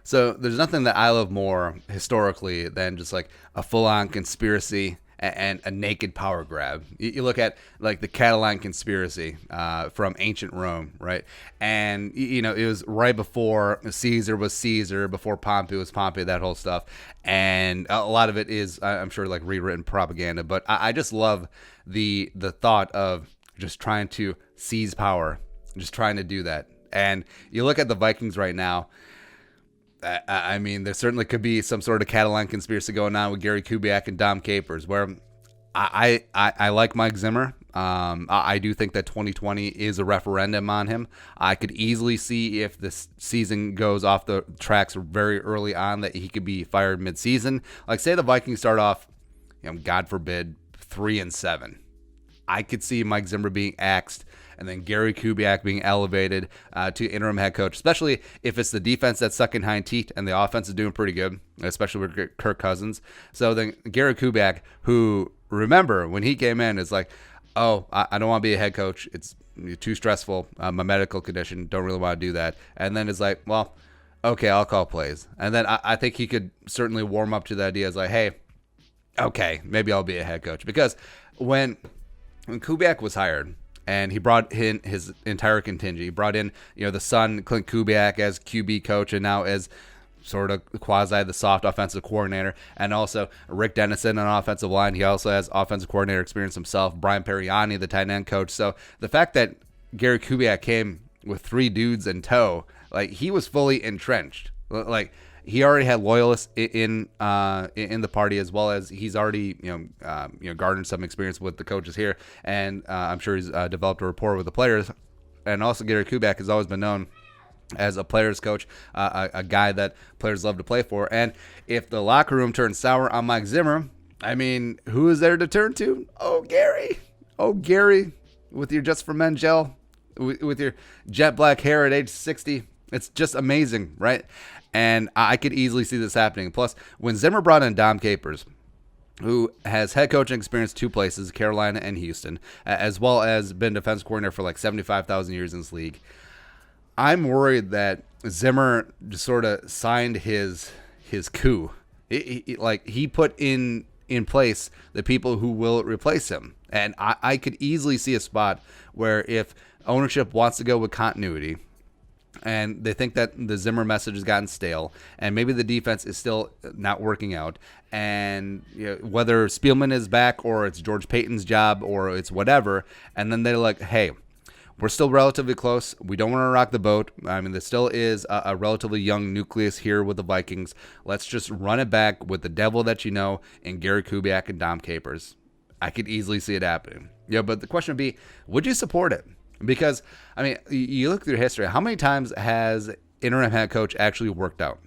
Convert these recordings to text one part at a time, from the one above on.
So there's nothing that I love more historically than just like a full-on conspiracy and a naked power grab. You look at like the Catalan conspiracy from ancient Rome, right? And it was right before Caesar was Caesar, before Pompey was Pompey, that whole stuff. And a lot of it is, I'm sure, like rewritten propaganda. But I just love the thought of just trying to seize power, just trying to do that. And you look at the Vikings right now. I mean, there certainly could be some sort of Catalan conspiracy going on with Gary Kubiak and Dom Capers, where I like Mike Zimmer. I do think that 2020 is a referendum on him. I could easily see if this season goes off the tracks very early on that he could be fired mid-season. Like, say the Vikings start off, God forbid, 3-7. I could see Mike Zimmer being axed and then Gary Kubiak being elevated to interim head coach, especially if it's the defense that's sucking hind teeth and the offense is doing pretty good, especially with Kirk Cousins. So then Gary Kubiak, who, remember, when he came in, is like, oh, I don't want to be a head coach. It's too stressful. My medical condition. Don't really want to do that. And then it's like, well, okay, I'll call plays. And then I think he could certainly warm up to the idea. It's like, hey, okay, maybe I'll be a head coach. Because when Kubiak was hired, and he brought in his entire contingent. He brought in, the son, Clint Kubiak, as QB coach, and now as sort of quasi the soft offensive coordinator, and also Rick Dennison on offensive line. He also has offensive coordinator experience himself. Brian Periani, the tight end coach. So the fact that Gary Kubiak came with 3 dudes in tow, like, he was fully entrenched. Like, he already had loyalists in the party, as well as he's already garnered some experience with the coaches here, and I'm sure he's developed a rapport with the players. And also, Gary Kubiak has always been known as a player's coach, a guy that players love to play for. And if the locker room turns sour on Mike Zimmer, I mean, who is there to turn to? Oh, Gary, with your Just for Men gel, with your jet black hair at age 60. It's just amazing, right? And I could easily see this happening. Plus, when Zimmer brought in Dom Capers, who has head coaching experience 2 places, Carolina and Houston, as well as been defense coordinator for like 75,000 years in this league, I'm worried that Zimmer just sort of signed his coup. He put in place the people who will replace him. And I could easily see a spot where if ownership wants to go with continuity, and they think that the Zimmer message has gotten stale, and maybe the defense is still not working out, and whether Spielman is back or it's George Payton's job or it's whatever, and then they're like, hey, we're still relatively close. We don't want to rock the boat. I mean, there still is a relatively young nucleus here with the Vikings. Let's just run it back with the devil that in Gary Kubiak and Dom Capers. I could easily see it happening. But the question would be, would you support it? Because, I mean, you look through history, how many times has interim head coach actually worked out?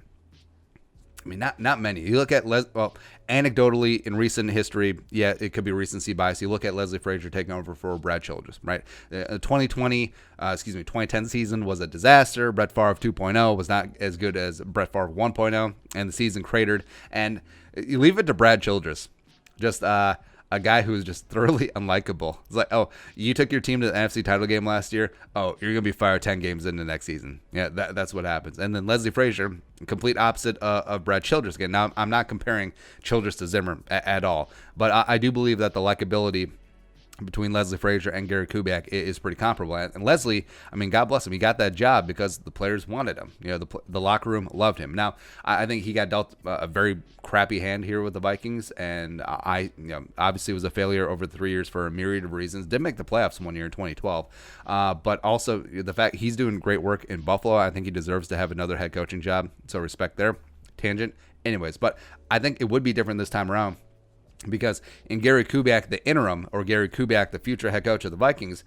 I mean, not many. You look at, anecdotally in recent history, yeah, it could be recency bias. You look at Leslie Frazier taking over for Brad Childress, right? 2010 season was a disaster. Brett Favre 2.0 was not as good as Brett Favre 1.0, and the season cratered. And you leave it to Brad Childress, just a guy who is just thoroughly unlikable. It's like, oh, you took your team to the NFC title game last year. Oh, you're going to be fired 10 games into next season. Yeah, that's what happens. And then Leslie Frazier, complete opposite of Brad Childress. Again, now I'm not comparing Childress to Zimmer at all, but I do believe that the likability between Leslie Frazier and Gary Kubiak is pretty comparable. And Leslie, I mean, God bless him. He got that job because the players wanted him. The locker room loved him. Now, I think he got dealt a very crappy hand here with the Vikings, and obviously it was a failure over 3 years for a myriad of reasons. Did make the playoffs one year in 2012, but also the fact he's doing great work in Buffalo. I think he deserves to have another head coaching job. So respect there. Tangent. Anyways, but I think it would be different this time around. Because in Gary Kubiak, the interim, or Gary Kubiak, the future head coach of the Vikings,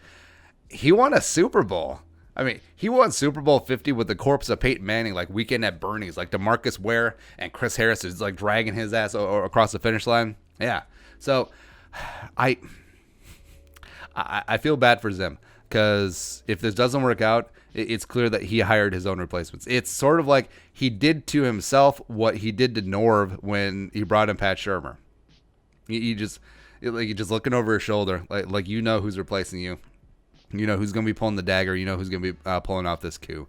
he won a Super Bowl. I mean, he won Super Bowl 50 with the corpse of Peyton Manning, like Weekend at Bernie's, like DeMarcus Ware and Chris Harris is like dragging his ass across the finish line. Yeah. So I feel bad for Zim, because if this doesn't work out, it's clear that he hired his own replacements. It's sort of like he did to himself what he did to Norv when he brought in Pat Shurmur. You just looking over his shoulder, like who's replacing you, who's going to be pulling the dagger, who's going to be pulling off this coup.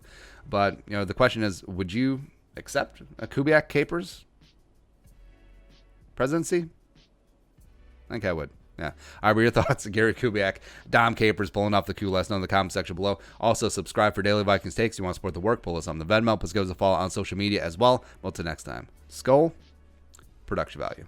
But the question is, would you accept a Kubiak capers presidency? I think I would. Yeah. All right, what are your thoughts? Gary Kubiak, Dom Capers pulling off the coup. Let us know in the comment section below. Also, subscribe for daily Vikings takes. You want to support the work, pull us on the Venmo. Please give us a follow on social media as well. Well, till next time. Skull, production value.